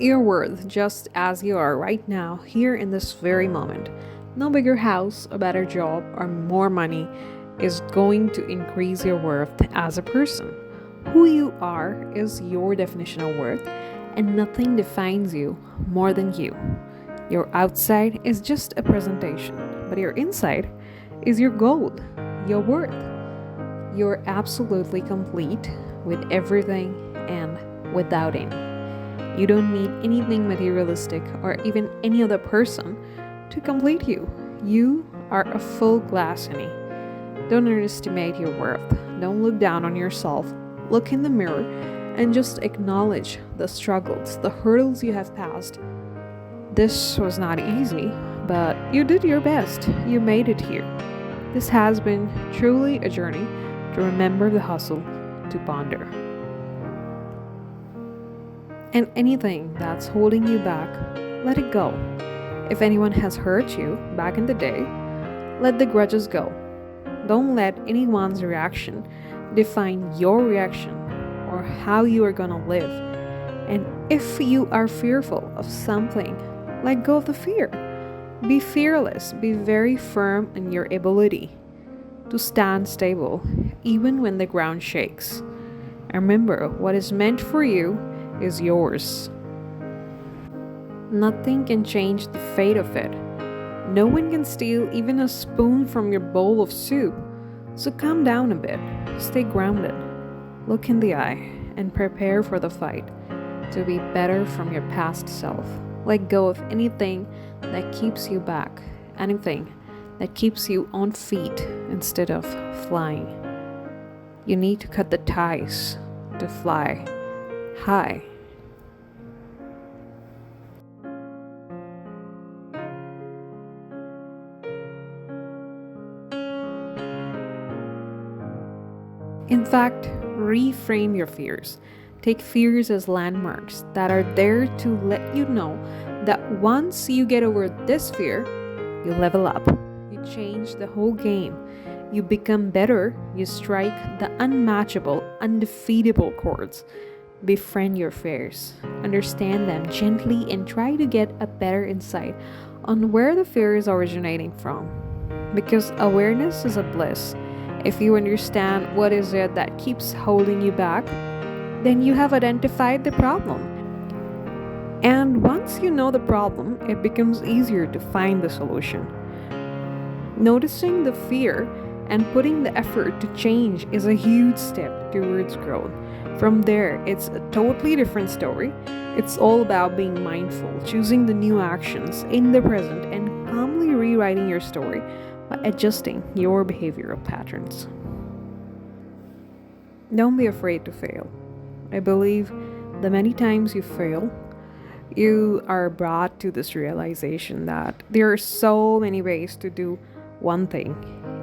You're worth just as you are right now, here in this very moment. No bigger house, a better job, or more money is going to increase your worth as a person. Who you are is your definition of worth, and nothing defines you more than you. Your outside is just a presentation, but your inside is your gold, your worth. You're absolutely complete with everything and without any. You don't need anything materialistic or even any other person to complete you. You are a full glass honey. Don't underestimate your worth. Don't look down on yourself. Look in the mirror and just acknowledge the struggles, the hurdles you have passed. This was not easy, but you did your best. You made it here. This has been truly a journey to remember the hustle, to ponder. And anything that's holding you back, let it go. If anyone has hurt you back in the day, let the grudges go. Don't let anyone's reaction define your reaction or how you are gonna live. And if you are fearful of something, let go of the fear. Be fearless, be very firm in your ability to stand stable even when the ground shakes. And remember, what is meant for you is yours. Nothing can change the fate of it. No one can steal even a spoon from your bowl of soup. So calm down a bit, stay grounded, look in the eye, and prepare for the fight to be better from your past self. Let go of anything that keeps you back, anything that keeps you on feet instead of flying. You need to cut the ties to fly high. In fact, reframe your fears. Take fears as landmarks that are there to let you know that once you get over this fear, you level up. You change the whole game. You become better. You strike the unmatchable, undefeatable chords. Befriend your fears. Understand them gently and try to get a better insight on where the fear is originating from. Because awareness is a bliss. If you understand what is it that keeps holding you back, then you have identified the problem. And once you know the problem, it becomes easier to find the solution. Noticing the fear and putting the effort to change is a huge step towards growth. From there, it's a totally different story. It's all about being mindful, choosing the new actions in the present, and calmly rewriting your story by adjusting your behavioral patterns. Don't be afraid to fail. I believe the many times you fail, you are brought to this realization that there are so many ways to do one thing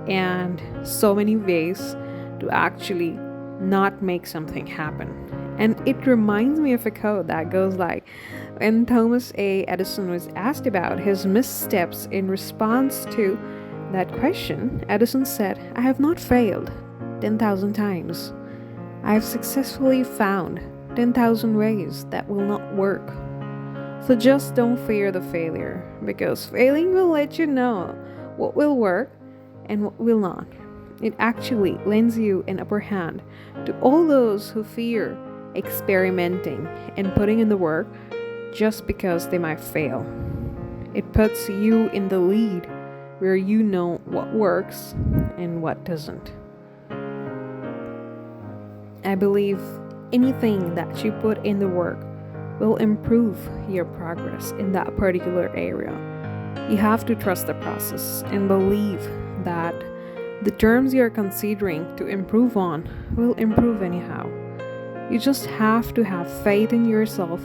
and so many ways to actually not make something happen. And it reminds me of a quote that goes like, when Thomas A. Edison was asked about his missteps in response to that question, Edison said, "I have not failed 10,000 times. I have successfully found 10,000 ways that will not work." So just don't fear the failure, because failing will let you know what will work and what will not. It actually lends you an upper hand to all those who fear experimenting and putting in the work just because they might fail. It puts you in the lead where you know what works and what doesn't. I believe anything that you put in the work will improve your progress in that particular area. You have to trust the process and believe that the terms you are considering to improve on will improve anyhow. You just have to have faith in yourself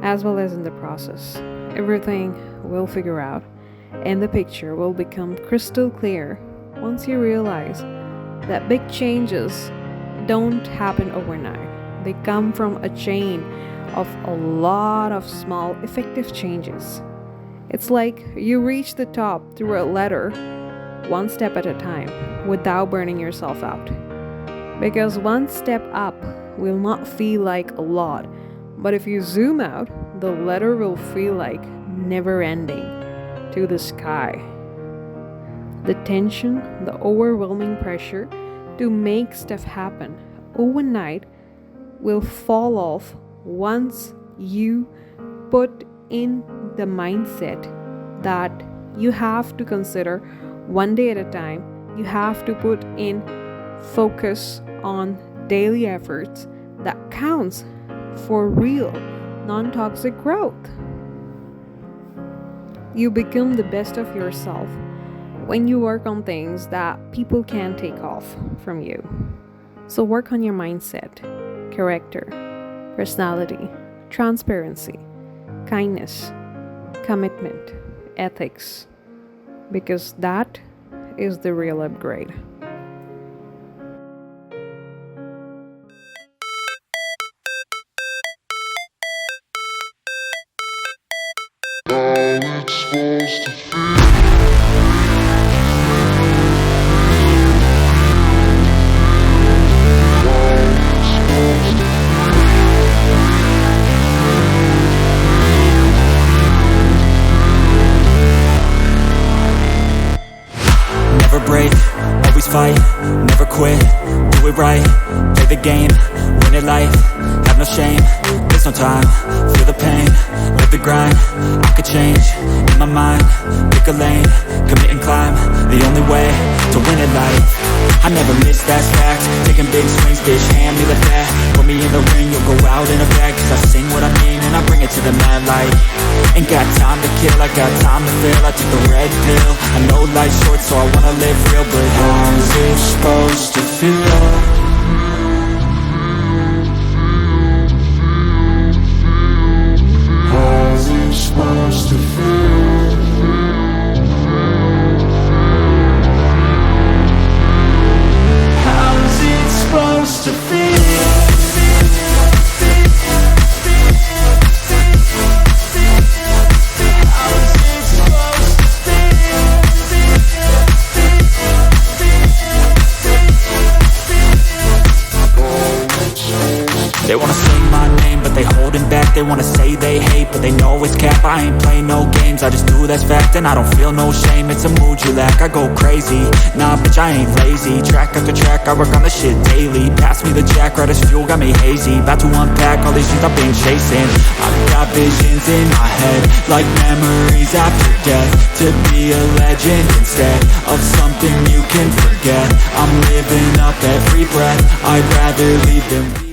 as well as in the process. Everything will figure out, and the picture will become crystal clear once you realize that big changes don't happen overnight. They come from a chain of a lot of small, effective changes. It's like you reach the top through a ladder, one step at a time, without burning yourself out. Because one step up will not feel like a lot, but if you zoom out, the letter will feel like never ending to the sky. The tension, the overwhelming pressure to make stuff happen overnight will fall off once you put in the mindset that you have to consider one day at a time. You have to put in focus on daily efforts that counts for real, non-toxic growth. You become the best of yourself when you work on things that people can't take off from you. So work on your mindset, character, personality, transparency, kindness, commitment, ethics, because that is the real upgrade. Never break, always fight, never quit, do it right, play the game, win it life, have no shame, there's no time, feel the pain, live the grind, I could change, in my mind, pick a lane, commit and climb, the only way to win it life. I never miss, that's fact, taking big swings, bitch, hand me the bat, put me in the ring, you'll go out in a bag, cause I sing what I mean and I bring it to the mad light. Ain't got time to kill, I got time to feel, I took the red pill, I know life's short so I wanna live real, but how's it supposed to feel? How's it supposed to feel? How's it supposed to feel? They wanna say my name, but they holding back. They wanna say they hate, but they know it's cap. I ain't play no games, I just do that's fact. And I don't feel no shame, it's a mood you lack. I go crazy, nah bitch I ain't lazy. Track after track, I work on this shit daily. Pass me the jack, right as fuel, got me hazy. About to unpack all these things I've been chasing. I've got visions in my head, like memories after death. To be a legend instead of something you can forget. I'm living up every breath, I'd rather leave than